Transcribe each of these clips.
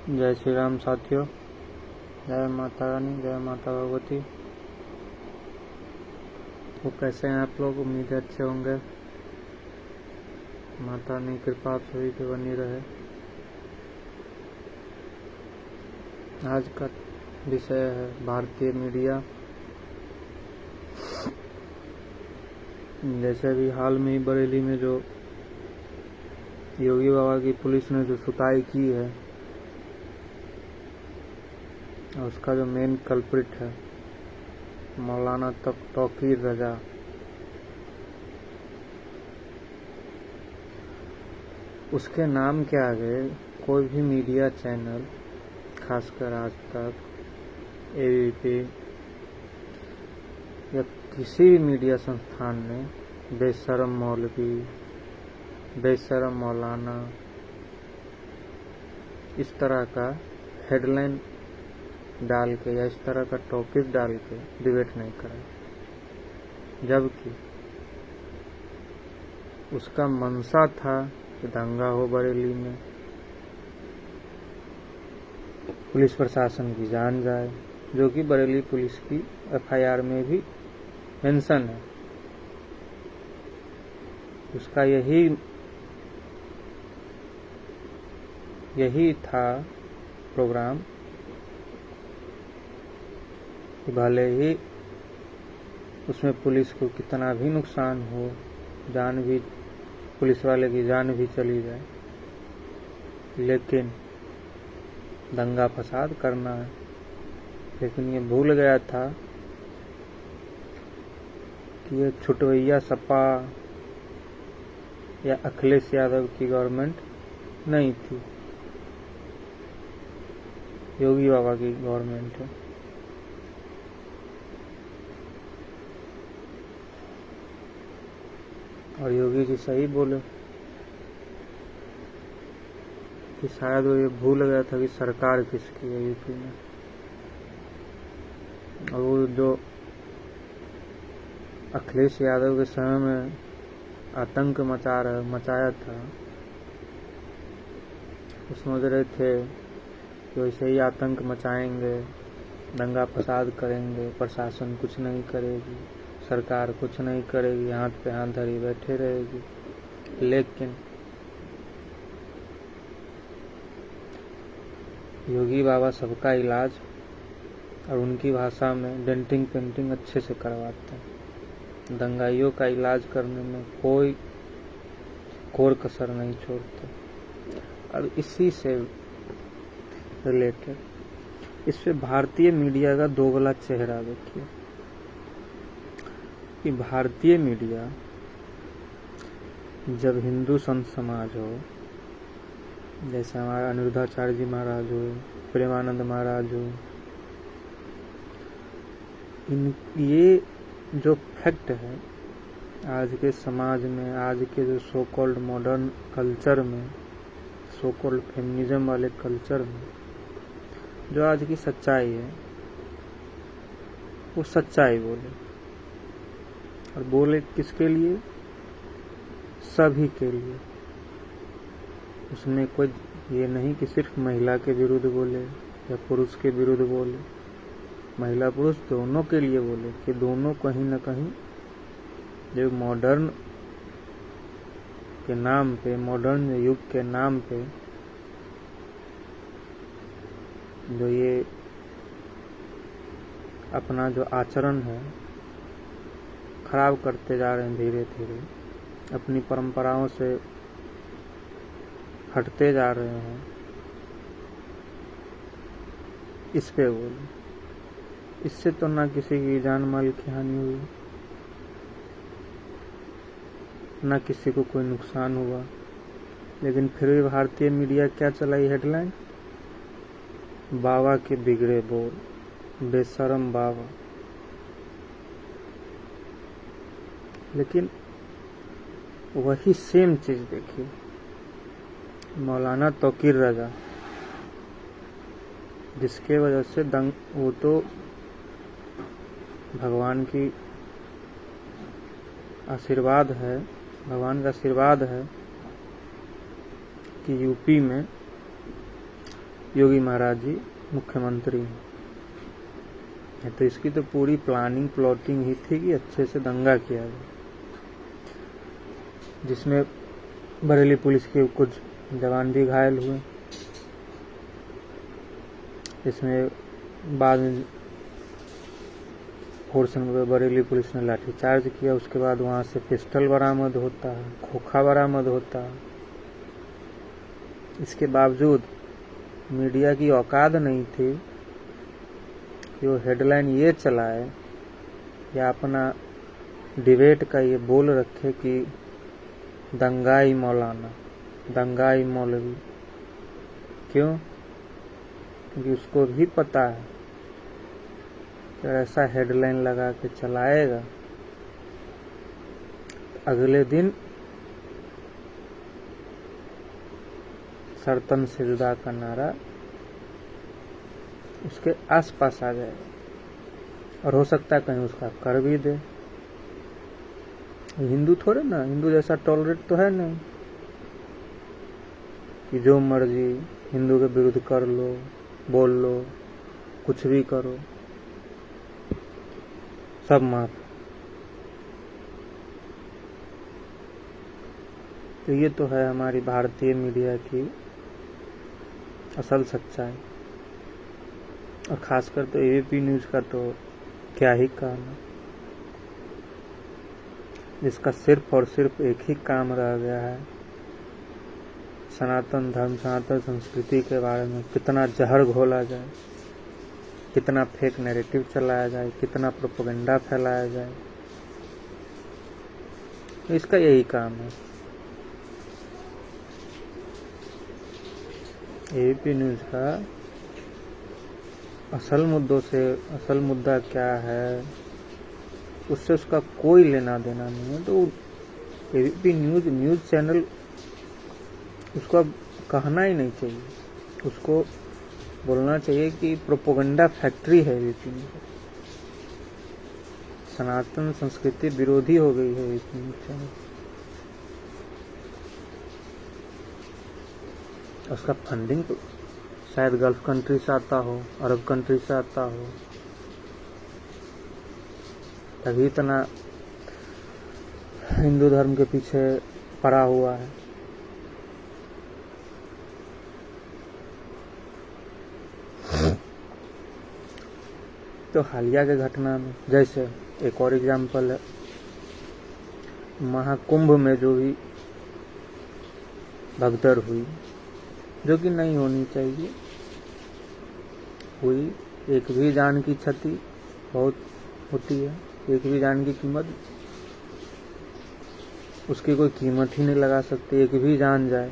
जय श्री राम साथियों, जय माता रानी, जय माता भगवती। तो कैसे हैं आप लोग? उम्मीद है अच्छे होंगे। माता रानी कृपा आप सभी पे बनी रहे। आज का विषय है भारतीय मीडिया। जैसे अभी हाल में ही बरेली में जो योगी बाबा की पुलिस ने जो सुताई की है, उसका जो मेन कल्प्रिट है मौलाना तौकीर रजा, उसके नाम के आगे कोई भी मीडिया चैनल, खासकर आज तक, एबीपी या किसी भी मीडिया संस्थान ने बेशरम मौलवी, बेशरम मौलाना, इस तरह का हेडलाइन डाल के या इस तरह का टॉपिक डाल के डिबेट नहीं करा, जबकि उसका मंशा था कि दंगा हो बरेली में, पुलिस प्रशासन की जान जाए, जो कि बरेली पुलिस की एफआईआर में भी मेंशन है। उसका यही था प्रोग्राम कि भले ही उसमें पुलिस को कितना भी नुकसान हो, पुलिस वाले की जान भी चली जाए, लेकिन दंगा फसाद करना है। लेकिन ये भूल गया था कि ये छुटवैया सपा या अखिलेश यादव की गवर्नमेंट नहीं थी, योगी बाबा की गवर्नमेंट है। और योगी जी सही बोले कि शायद वो ये भूल गया था कि सरकार किसकी है यूपी में। और वो जो अखिलेश यादव के समय में आतंक मचाया था, वो समझ रहे थे कि वैसे ही आतंक मचाएंगे, दंगा फसाद करेंगे, प्रशासन कुछ नहीं करेगी, सरकार कुछ नहीं करेगी, हाथ पे हाथ धरी बैठे रहेगी। लेकिन योगी बाबा सबका इलाज, और उनकी भाषा में डेंटिंग पेंटिंग अच्छे से करवाते हैं। दंगाइयों का इलाज करने में कोई कोर कसर नहीं छोड़ते। और इसी से रिलेटेड इस पे भारतीय मीडिया का दोगला चेहरा देखिए कि भारतीय मीडिया जब हिंदू संत समाज हो, जैसे हमारा अनिरुद्धाचार्य जी महाराज हो, प्रेमानंद महाराज हो, ये जो फैक्ट है आज के समाज में, आज के जो सो कॉल्ड मॉडर्न कल्चर में, सो कॉल्ड फेमिनिज्म वाले कल्चर में, जो आज की सच्चाई है, वो सच्चाई बोले। और बोले किसके लिए? सभी के लिए। उसमें कोई ये नहीं कि सिर्फ महिला के विरुद्ध बोले या पुरुष के विरुद्ध बोले, महिला पुरुष दोनों के लिए बोले कि दोनों कहीं न कहीं जो मॉडर्न के नाम पे, मॉडर्न युग के नाम पे जो ये अपना जो आचरण है खराब करते जा रहे हैं, धीरे धीरे अपनी परंपराओं से हटते जा रहे हैं, इस पे बोले। इससे तो ना किसी की जान माल की हानि हुई, ना किसी को कोई नुकसान हुआ, लेकिन फिर भी भारतीय मीडिया क्या चलाई हेडलाइन? बाबा के बिगड़े बोल, बेशरम बाबा। लेकिन वही सेम चीज देखिए मौलाना तौकीर रजा, जिसके वजह से वो तो भगवान की आशीर्वाद है, भगवान का आशीर्वाद है कि यूपी में योगी महाराज जी मुख्यमंत्री हैं, तो इसकी तो पूरी प्लानिंग प्लॉटिंग ही थी कि अच्छे से दंगा किया गया, जिसमें बरेली पुलिस के कुछ जवान भी घायल हुए। इसमें बाद में फोर्सन में बरेली पुलिस ने लाठीचार्ज किया। उसके बाद वहां से पिस्टल बरामद होता है, खोखा बरामद होता है। इसके बावजूद मीडिया की औकात नहीं थी कि वो हेडलाइन ये चलाए या अपना डिबेट का ये बोल रखे कि दंगाई मौलाना, दंगाई मौलवी। क्यों? क्योंकि उसको भी पता है कि ऐसा हेडलाइन लगा के चलाएगा अगले दिन सरतन सिजदा का नारा उसके आसपास आ जाएगा, और हो सकता है कहीं उसका कर भी दे। हिंदू थोड़े ना, हिंदू जैसा टॉलरेट तो है नहीं कि जो मर्जी हिंदू के विरुद्ध कर लो, बोल लो, कुछ भी करो, सब माफ। तो ये तो है हमारी भारतीय मीडिया की असल सच्चाई, और खासकर तो एबीपी न्यूज का तो क्या ही काम है, जिसका सिर्फ और सिर्फ एक ही काम रह गया है, सनातन धर्म, सनातन संस्कृति के बारे में कितना जहर घोला जाए, कितना फेक नैरेटिव चलाया जाए, कितना प्रोपेगेंडा फैलाया जाए। इसका यही काम है। एबीपी न्यूज का असल मुद्दों से, असल मुद्दा क्या है उससे उसका कोई लेना देना नहीं है। तो एबीपी न्यूज चैनल उसको अब कहना ही नहीं चाहिए, उसको बोलना चाहिए कि प्रोपेगेंडा फैक्ट्री है एबीपी न्यूज, सनातन संस्कृति विरोधी हो गई है एबीपी न्यूज चैनल। उसका फंडिंग तो शायद गल्फ कंट्री से आता हो, अरब कंट्री से आता हो, तभी इतना हिंदू धर्म के पीछे पड़ा हुआ है। तो हालिया के घटना में, जैसे एक और एग्जाम्पल है, महाकुंभ में जो भी भगदड़ हुई, जो कि नहीं होनी चाहिए, हुई। एक भी जान की क्षति बहुत होती है, एक भी जान की कीमत, उसकी कोई कीमत ही नहीं लगा सकती, एक भी जान जाए।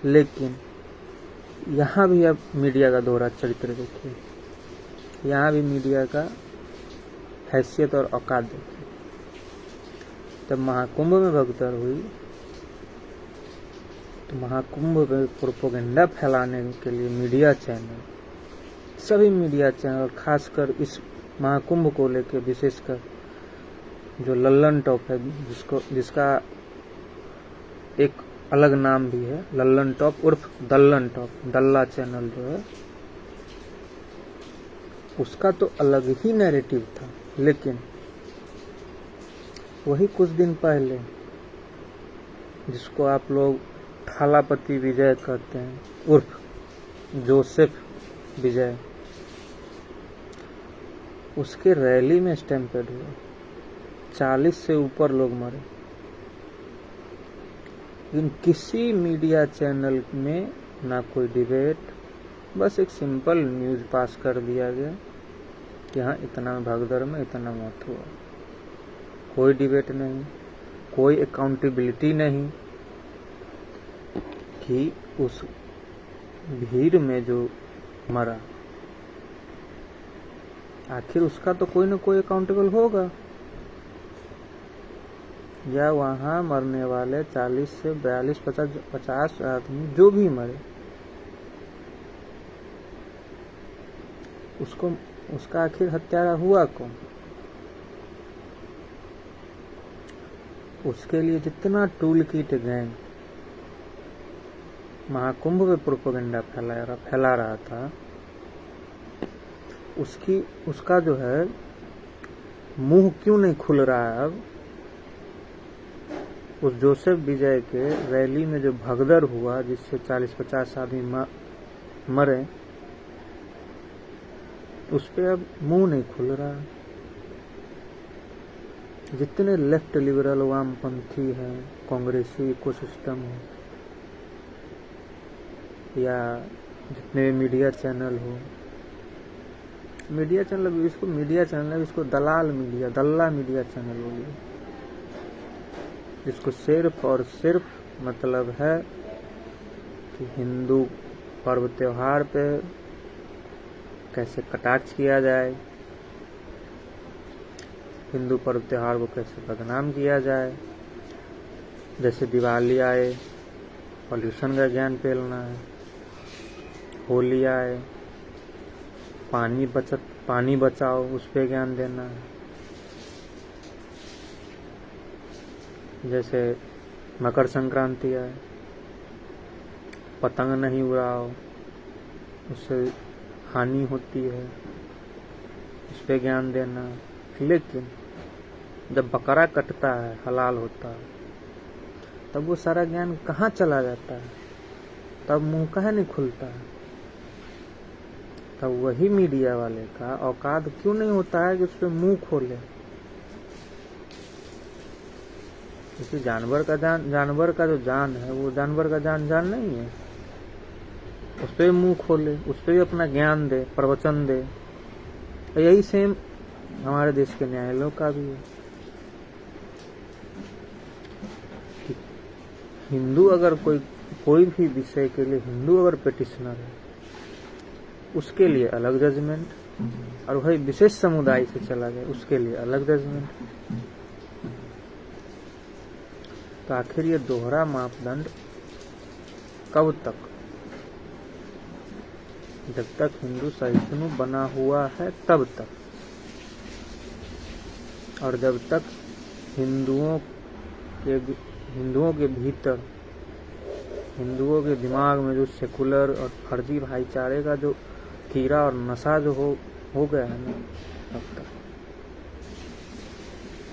लेकिन यहाँ भी अब मीडिया का दोहरा चरित्र देखिए, यहाँ भी मीडिया का हैसियत और औकात देखिए। जब महाकुंभ में भगदड़ हुई तो महाकुंभ में प्रोपेगेंडा फैलाने के लिए मीडिया चैनल, सभी मीडिया चैनल, खासकर इस महाकुंभ को लेकर विशेषकर जो लल्लन टॉप है, जिसका एक अलग नाम भी है, लल्लन टॉप उर्फ दल्लन टॉप, दल्ला चैनल जो है, उसका तो अलग ही नैरेटिव था। लेकिन वही कुछ दिन पहले, जिसको आप लोग थालापति विजय कहते हैं उर्फ जोसेफ विजय, उसके रैली में स्टैम्पेड हुए, 40 से ऊपर लोग मरे। लेकिन किसी मीडिया चैनल में ना कोई डिबेट, बस एक सिंपल न्यूज पास कर दिया गया कि हाँ इतना भगदड़ में इतना मौत हुआ। कोई डिबेट नहीं, कोई अकाउंटेबिलिटी नहीं कि उस भीड़ में जो मरा, आखिर उसका तो कोई ना कोई अकाउंटेबल होगा, या वहां मरने वाले 40 से 42, 50 आदमी जो भी मरे, उसका आखिर हत्यारा हुआ कौन? उसके लिए जितना टूल किट गैंग महाकुंभ में प्रोपेगेंडा फैला रहा था, उसका जो है मुंह क्यों नहीं खुल रहा है अब? उस जोसेफ विजय के रैली में जो भगदड़ हुआ, जिससे 40-50 आदमी मरे, उस पे अब मुंह नहीं खुल रहा। जितने लेफ्ट लिबरल वामपंथी हैं, कांग्रेसी इकोसिस्टम है, या जितने भी मीडिया चैनल हो, इसको दल्ला मीडिया चैनल बोलिए, जिसको सिर्फ और सिर्फ मतलब है कि हिंदू पर्व त्योहार पे कैसे कटाक्ष किया जाए, हिंदू पर्व त्योहार को कैसे बदनाम किया जाए। जैसे दिवाली आए पॉल्यूशन का ज्ञान फैलाना है, होली आए पानी बचाओ उस पे ज्ञान देना है। जैसे मकर संक्रांति आए पतंग नहीं उड़ाओ, उससे हानि होती है, उस पे ज्ञान देना। लेकिन जब बकरा कटता है, हलाल होता है, तब वो सारा ज्ञान कहाँ चला जाता है? तब मुंह काहे नहीं खुलता है? तब वही मीडिया वाले का औकात क्यों नहीं होता है कि उस पे मुंह खोले? किसी जानवर का जो जान है, वो जानवर का जान नहीं है, उस पे मुंह खोले, उस पे भी अपना ज्ञान दे, प्रवचन दे। यही सेम हमारे देश के न्यायालयों का भी है कि हिंदू अगर कोई भी विषय के लिए हिंदू अगर पिटिशनर है, उसके लिए अलग जजमेंट, और वही विशेष समुदाय से चला गया उसके लिए अलग जजमेंट। तो आखिर ये दोहरा मापदंड कब तक? जब तक हिंदू सहिष्णु बना हुआ है तब तक, और जब तक हिंदुओं के भीतर, हिंदुओं के दिमाग में जो सेकुलर और फर्जी भाईचारे का जो कीड़ा और नशा जो हो गया है ना, तब तक।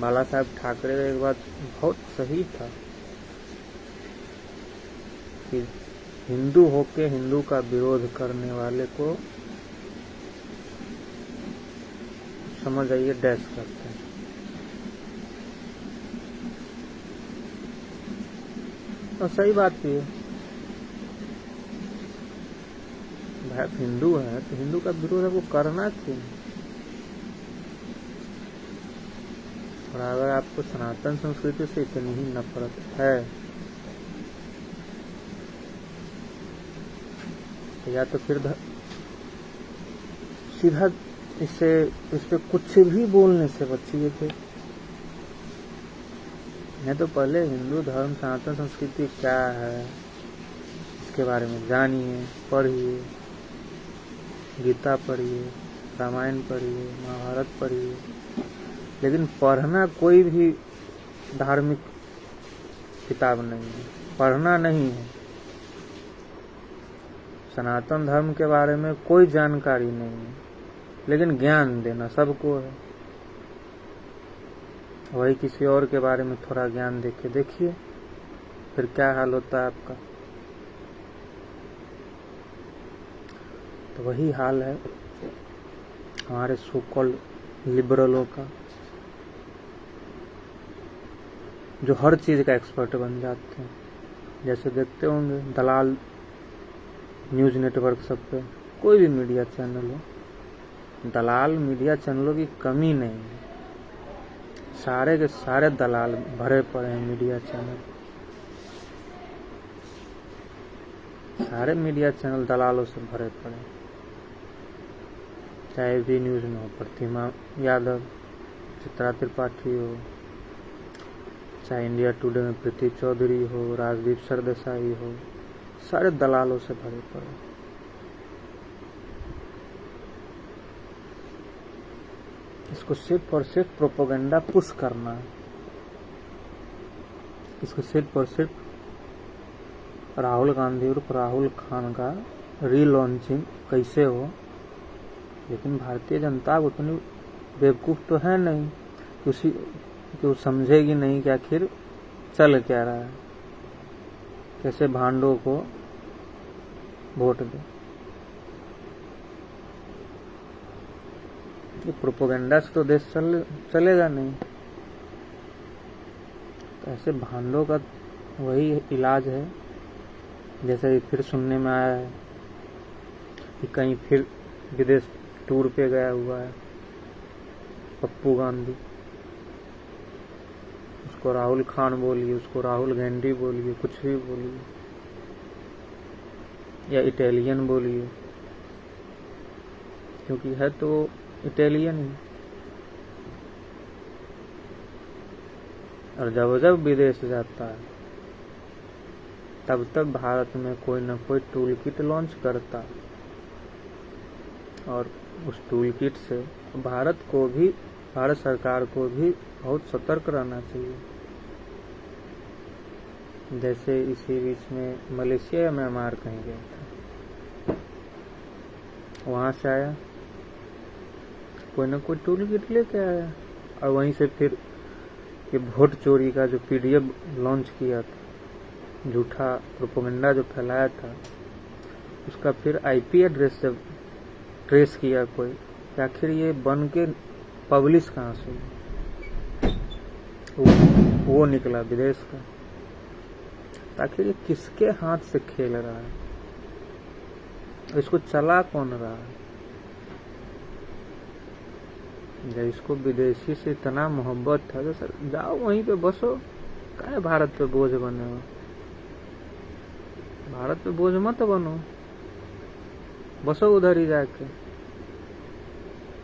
बाला साहब ठाकरे का एक बात बहुत सही था कि हिंदू होके हिंदू का विरोध करने वाले को समझ आइए डैश करते हैं। और सही बात भी है, भाई हिंदू है तो हिंदू का विरोध आपको करना क्यों? और अगर आपको सनातन संस्कृति से इतनी ही नफरत है, या तो फिर सीधा इस पे कुछ भी बोलने से बचिए। फिर नहीं तो पहले हिंदू धर्म सनातन संस्कृति क्या है इसके बारे में जानिए, पढ़िए, गीता पढ़िए, रामायण पढ़िए, महाभारत पढ़िए। लेकिन पढ़ना कोई भी धार्मिक किताब नहीं है, पढ़ना नहीं है। सनातन धर्म के बारे में कोई जानकारी नहीं है, लेकिन ज्ञान देना सबको है। वही किसी और के बारे में थोड़ा ज्ञान देके देखिए, फिर क्या हाल होता है आपका। तो वही हाल है हमारे सो कॉल्ड लिबरलों का, जो हर चीज का एक्सपर्ट बन जाते हैं। जैसे देखते होंगे दलाल न्यूज नेटवर्क सब पे, कोई भी मीडिया चैनल हो, दलाल मीडिया चैनलों की कमी नहीं है। सारे के सारे दलाल भरे पड़े हैं मीडिया चैनल, सारे मीडिया चैनल दलालों से भरे पड़े। चाहे भी न्यूज में हो प्रतिमा यादव, चित्रा त्रिपाठी हो, चाहे इंडिया टुडे में प्रीति चौधरी हो, राजदीप सरदेसाई हो, सारे दलालों से भरे पड़े। इसको सिर्फ और सिर्फ प्रोपेगेंडा पुश करना है, इसको सिर्फ और सिर्फ राहुल गांधी और राहुल खान का रीलॉन्चिंग कैसे हो, लेकिन भारतीय जनता उतनी बेवकूफ़ तो है नहीं कि वो समझेगी नहीं कि आखिर चल क्या रहा है, कैसे भांडों को वोट दे। ये प्रोपेगेंडा से तो देश चलेगा नहीं। तो ऐसे भांडों का वही इलाज है। जैसे फिर सुनने में आया है कि कहीं फिर विदेश टूर पे गया हुआ है पप्पू गांधी। उसको राहुल खान बोलिए, उसको राहुल गांधी बोलिए, कुछ भी बोलिए, या इटालियन बोलिए, क्योंकि है तो इटालियन ही। और जब जब विदेश जाता है तब तब भारत में कोई न कोई टूल किट लॉन्च करता, और उस टूल किट से भारत सरकार को भी बहुत सतर्क रहना चाहिए। जैसे इसी बीच में मलेशिया या म्यांमार कहीं गया था, वहां से आया, कोई न कोई टूल किट लेके आया, और वहीं से फिर ये वोट चोरी का जो PDF लॉन्च किया था, झूठा प्रोपेगेंडा जो फैलाया था, उसका फिर IP एड्रेस जब ट्रेस किया कोई, कि आखिर ये बन के पब्लिश कहाँ से, वो निकला विदेश का। आखिर ये किसके हाथ से खेल रहा है, इसको चला कौन रहा है। जब इसको विदेशी से इतना मोहब्बत था तो सर जाओ वहीं पे बसो, काहे भारत पे बोझ बने हो। भारत पे बोझ मत बनो, बसो उधर ही जाके।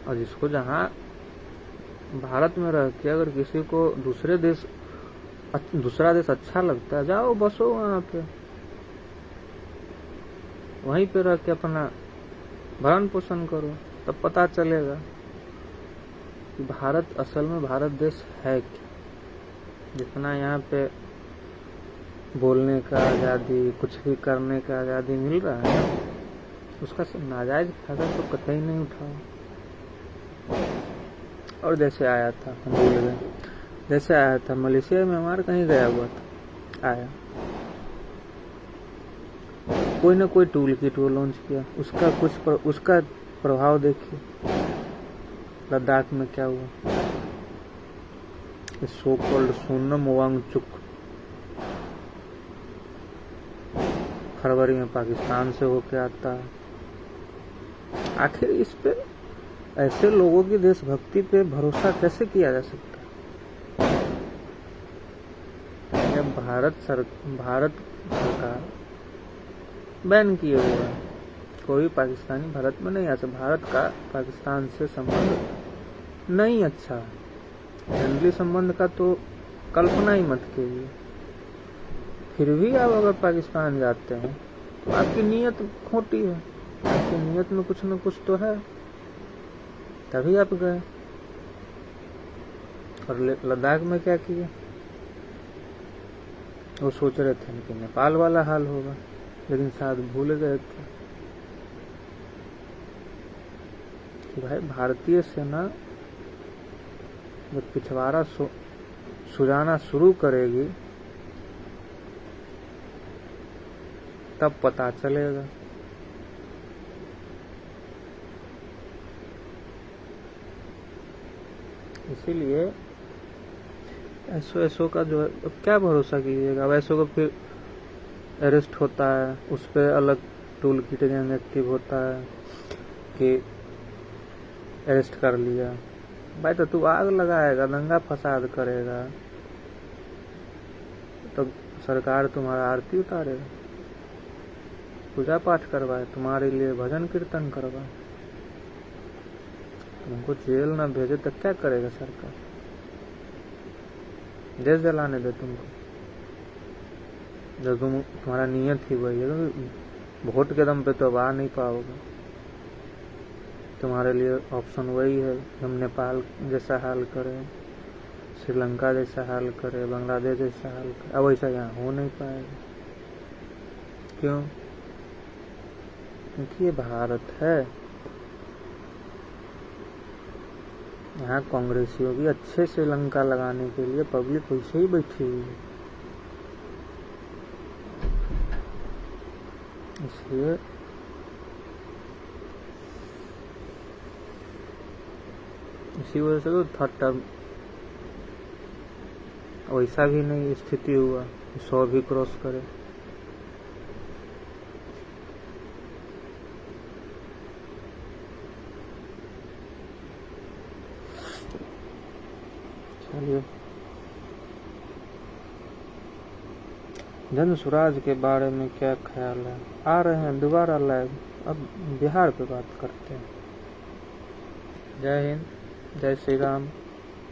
और जिसको जहाँ भारत में रह के अगर किसी को दूसरा देश अच्छा लगता है, जाओ बसो वहां पे, वहीं पे रह के अपना भरण पोषण करो, तब पता चलेगा कि भारत असल में भारत देश है क्या। जितना यहाँ पे बोलने का आज़ादी, कुछ भी करने का आज़ादी मिल रहा है, उसका नाजायज फायदा तो कतई नहीं उठाओ। और जैसे आया था, हम भूल गए, जैसे आया था मलेशिया म्यांमार कहीं गया हुआ था, आया, कोई ना कोई टूल किट वो लॉन्च किया, उसका प्रभाव देखिए लद्दाख में क्या हुआ। सो कॉल्ड सोनम वांगचुक फरवरी में पाकिस्तान से होके आता है। आखिर इस पे ऐसे लोगों की देशभक्ति पे भरोसा कैसे किया जा सकता है। जब भारत सरकार बैन किए हुए है, कोई पाकिस्तानी भारत में नहीं आ सकता। भारत का पाकिस्तान से संबंध नहीं अच्छा है, फ्रेंडली संबंध का तो कल्पना ही मत कीजिए। फिर भी आप अगर पाकिस्तान जाते हैं तो आपकी नीयत खोटी है, आपकी नीयत में कुछ न कुछ तो है, तभी आप गए। और लद्दाख में क्या किया, वो सोच रहे थे कि नेपाल वाला हाल होगा, लेकिन शायद भूल गए थे कि भाई भारतीय सेना जब पिछवाड़ा सुझाना शुरू करेगी तब पता चलेगा। इसीलिए एसओ का जो है, अब क्या भरोसा कीजिएगा। अब एसओ को फिर अरेस्ट होता है, उस पर अलग टूल किट एक्टिव होता है कि अरेस्ट कर लिया। भाई तो तू आग लगाएगा, दंगा फसाद करेगा तो सरकार तुम्हारा आरती उतारेगा, पूजा पाठ करवाए, तुम्हारे लिए भजन कीर्तन करवाए। तुमको जेल ना भेजे तो क्या करेगा सरकार, देश जलाने दे तुमको। जब तुम्हारा नियत ही वही है, वोट के दम पे तो आ नहीं पाओगे। तुम्हारे लिए ऑप्शन वही है, हम नेपाल जैसा हाल करें, श्रीलंका जैसा हाल करें, बांग्लादेश जैसा हाल करें। अब ऐसा यहाँ हो नहीं पाएगा। क्यों? क्योंकि ये भारत है। यहाँ कांग्रेसियों की अच्छे से लंका लगाने के लिए पब्लिक वैसे ही बैठी हुई है। इसलिए इसी वजह से तो थर्ड टर्म वैसा भी नहीं स्थिति हुआ 100 भी क्रॉस करे। चलिए, जन स्वराज के बारे में क्या ख्याल है? आ रहे हैं दोबारा लाइव, अब बिहार पे बात करते हैं। जय हिंद, जय श्री राम,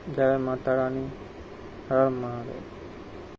जय माता रानी, हर महादेव।